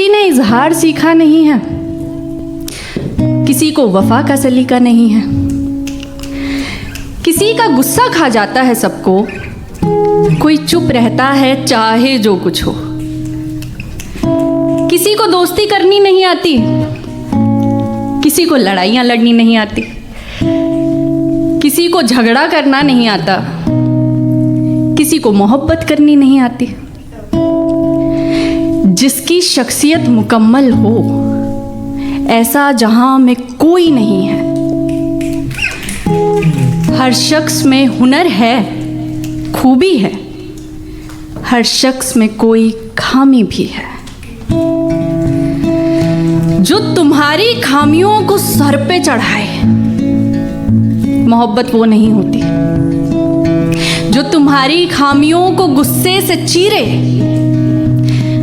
किसी ने इजहार सीखा नहीं है, किसी को वफा का सलीका नहीं है। किसी का गुस्सा खा जाता है सबको, कोई चुप रहता है चाहे जो कुछ हो। किसी को दोस्ती करनी नहीं आती, किसी को लड़ाइयाँ लड़नी नहीं आती, किसी को झगड़ा करना नहीं आता, किसी को मोहब्बत करनी नहीं आती। जिसकी शख्सियत मुकम्मल हो ऐसा जहां में कोई नहीं है। हर शख्स में हुनर है, खूबी है, हर शख्स में कोई खामी भी है। जो तुम्हारी खामियों को सर पे चढ़ाए मोहब्बत वो नहीं होती। जो तुम्हारी खामियों को गुस्से से चीरे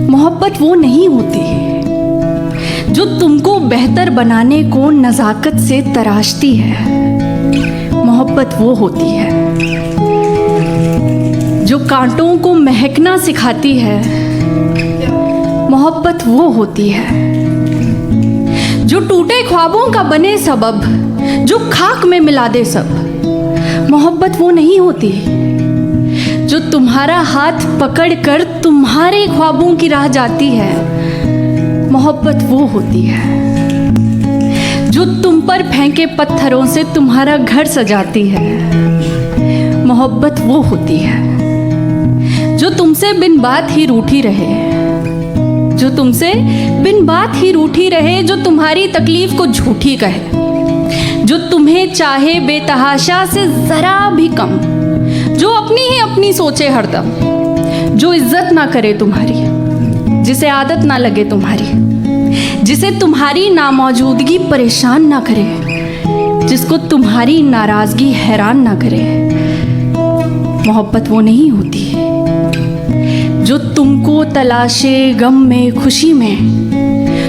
मोहब्बत वो नहीं होती। जो तुमको बेहतर बनाने को नज़ाकत से तराशती है मोहब्बत वो होती है। जो कांटों को महकना सिखाती है मोहब्बत वो होती है। जो टूटे ख्वाबों का बने सबब, जो खाक में मिला दे सब मोहब्बत वो नहीं होती। जो तुम्हारा हाथ पकड़कर तुम्हारे ख्वाबों की राह जाती है मोहब्बत वो होती है। जो तुम पर फेंके पत्थरों से तुम्हारा घर सजाती है मोहब्बत वो होती है। जो तुमसे बिन बात ही रूठी रहे, जो तुमसे बिन बात ही रूठी रहे, जो तुम्हारी तकलीफ को झूठी कहे, जो तुम्हें चाहे बेतहाशा से जरा भी कम, जो अपनी ही अपनी सोचे हरदम, जो इज्जत ना करे तुम्हारी, जिसे आदत ना लगे तुम्हारी, जिसे तुम्हारी नामौजूदगी परेशान ना करे, जिसको तुम्हारी नाराजगी हैरान ना करे मोहब्बत वो नहीं होती। जो तुमको तलाशे गम में खुशी में,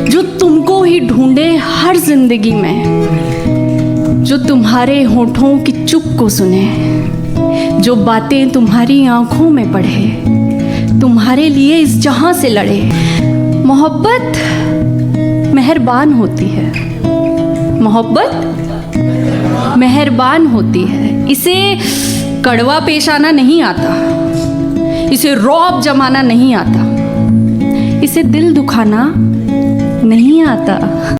जो तुमको ही ढूंढे हर जिंदगी में, जो तुम्हारे होठों की चुप को सुने, जो बातें तुम्हारी आंखों में पढ़े, तुम्हारे लिए इस जहां से लड़े मोहब्बत मेहरबान होती है। मोहब्बत मेहरबान होती है। इसे कड़वा पेश आना नहीं आता, इसे रौब जमाना नहीं आता, इसे दिल दुखाना नहीं आता।